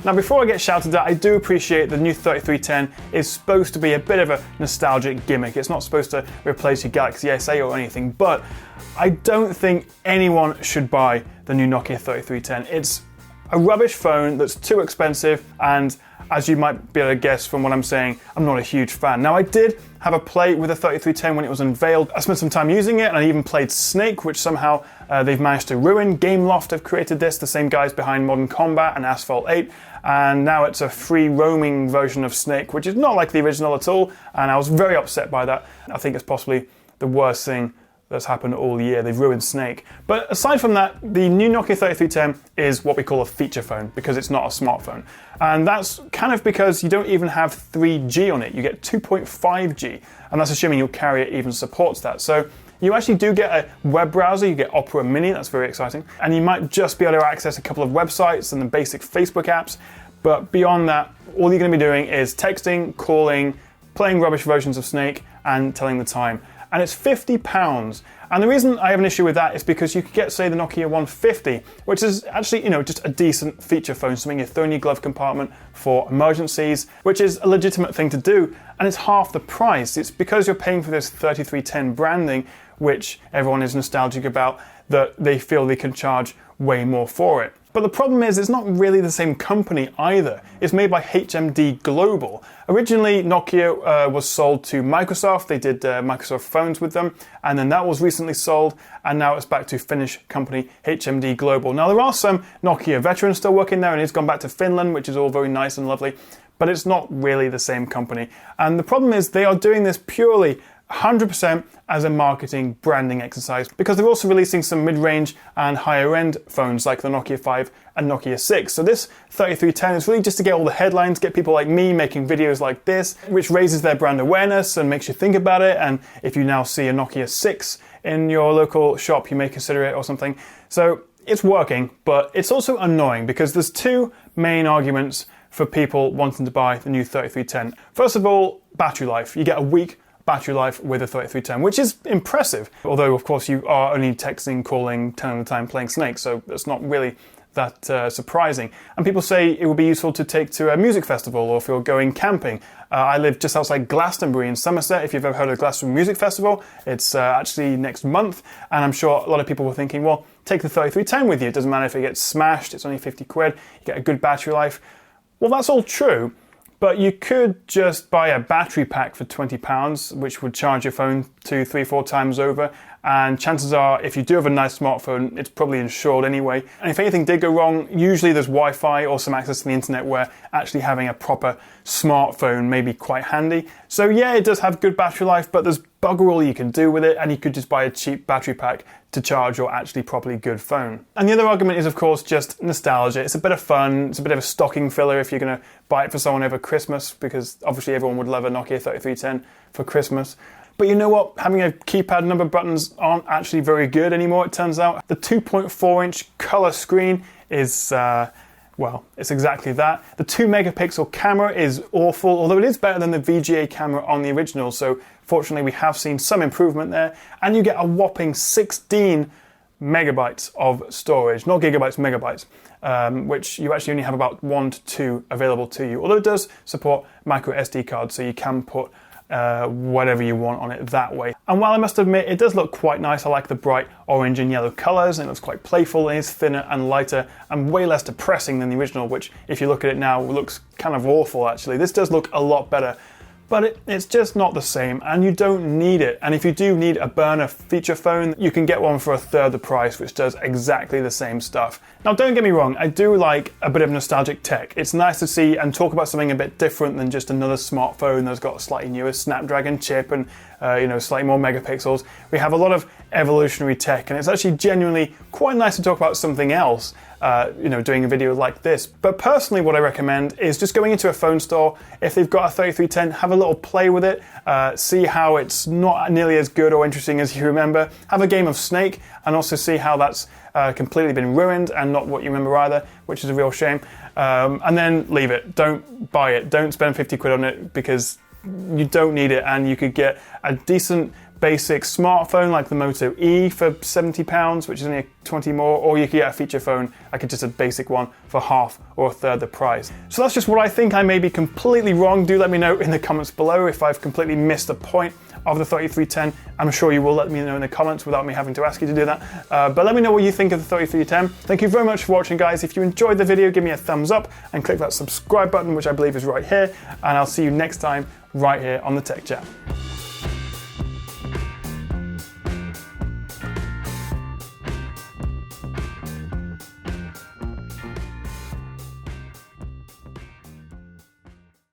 Now, before I get shouted at, I do appreciate the new 3310 is supposed to be a bit of a nostalgic gimmick. It's not supposed to replace your Galaxy SA or anything, but I don't think anyone should buy the new Nokia 3310. It's a rubbish phone that's too expensive, and as you might be able to guess from what I'm saying, I'm not a huge fan. Now, I did have a play with the 3310 when it was unveiled. I spent some time using it, and I even played Snake, which somehow they've managed to ruin. Gameloft have created this, the same guys behind Modern Combat and Asphalt 8, and now it's a free roaming version of Snake, which is not like the original at all, and I was very upset by that. I think it's possibly the worst thing that's happened all year. They've ruined Snake. But aside from that, the new Nokia 3310 is what we call a feature phone because it's not a smartphone. And that's kind of because you don't even have 3G on it. You get 2.5G, and that's assuming your carrier even supports that. So you actually do get a web browser, you get Opera Mini, that's very exciting. And you might just be able to access a couple of websites and the basic Facebook apps. But beyond that, all you're gonna be doing is texting, calling, playing rubbish versions of Snake, and telling the time. And it's £50. And the reason I have an issue with that is because you could get, say, the Nokia 150, which is actually, just a decent feature phone, something you throw in your glove compartment for emergencies, which is a legitimate thing to do, and it's half the price. It's because you're paying for this 3310 branding, which everyone is nostalgic about, that they feel they can charge way more for it. But the problem is, it's not really the same company either. It's made by HMD Global. Originally, Nokia was sold to Microsoft. They did Microsoft phones with them, and then that was recently sold, and now it's back to Finnish company HMD Global. Now, there are some Nokia veterans still working there, and it's gone back to Finland, which is all very nice and lovely, but it's not really the same company. And the problem is, they are doing this purely 100% as a marketing branding exercise, because they're also releasing some mid-range and higher-end phones like the Nokia 5 and Nokia 6. So this 3310 is really just to get all the headlines, get people like me making videos like this, which raises their brand awareness and makes you think about it. And if you now see a Nokia 6 in your local shop, you may consider it or something. So it's working, but it's also annoying because there's two main arguments for people wanting to buy the new 3310. First of all, battery life. You get a week battery life with a 3310, which is impressive. Although, of course, you are only texting, calling 10 at a time, playing Snake, so it's not really that surprising. And people say it would be useful to take to a music festival or if you're going camping. I live just outside Glastonbury in Somerset. If you've ever heard of the Glastonbury Music Festival, it's actually next month, and I'm sure a lot of people were thinking, well, take the 3310 with you. It doesn't matter if it gets smashed, it's only 50 quid, you get a good battery life. Well, that's all true. But you could just buy a battery pack for £20, which would charge your phone 2-3-4 times over. And chances are, if you do have a nice smartphone, it's probably insured anyway. And if anything did go wrong, usually there's Wi-Fi or some access to the internet where actually having a proper smartphone may be quite handy. So yeah, it does have good battery life, but there's bugger all you can do with it, and you could just buy a cheap battery pack to charge your actually properly good phone. And the other argument is, of course, just nostalgia. It's a bit of fun, it's a bit of a stocking filler if you're going to buy it for someone over Christmas, because obviously everyone would love a Nokia 3310 for Christmas. But you know what? Having a keypad number buttons aren't actually very good anymore, it turns out. The 2.4-inch color screen is, well, it's exactly that. The 2-megapixel camera is awful, although it is better than the VGA camera on the original, so fortunately we have seen some improvement there. And you get a whopping 16 megabytes of storage, not gigabytes, megabytes, which you actually only have about 1 to 2 available to you. Although it does support micro SD cards, so you can put whatever you want on it that way. And while I must admit it does look quite nice, I like the bright orange and yellow colours, and it looks quite playful, and it's thinner and lighter and way less depressing than the original, which if you look at it now looks kind of awful actually. This does look a lot better, but it's just not the same, and you don't need it. And if you do need a burner feature phone, you can get one for a third the price, which does exactly the same stuff. Now, don't get me wrong, I do like a bit of nostalgic tech. It's nice to see and talk about something a bit different than just another smartphone that's got a slightly newer Snapdragon chip and slightly more megapixels. We have a lot of evolutionary tech, and it's actually genuinely quite nice to talk about something else, doing a video like this. But personally, what I recommend is just going into a phone store. If they've got a 3310, have a little play with it, see how it's not nearly as good or interesting as you remember. Have a game of Snake, and also see how that's completely been ruined and not what you remember either, which is a real shame. And then leave it. Don't buy it. Don't spend 50 quid on it, because you don't need it, and you could get a decent basic smartphone like the Moto E for £70, which is only 20 more, or you could get a feature phone like just a basic one for half or a third the price. So that's just what I think. I may be completely wrong. Do let me know in the comments below if I've completely missed the point of the 3310. I'm sure you will let me know in the comments without me having to ask you to do that. But let me know what you think of the 3310. Thank you very much for watching, guys. If you enjoyed the video, give me a thumbs up and click that subscribe button, which I believe is right here. And I'll see you next time right here on the Tech Chat.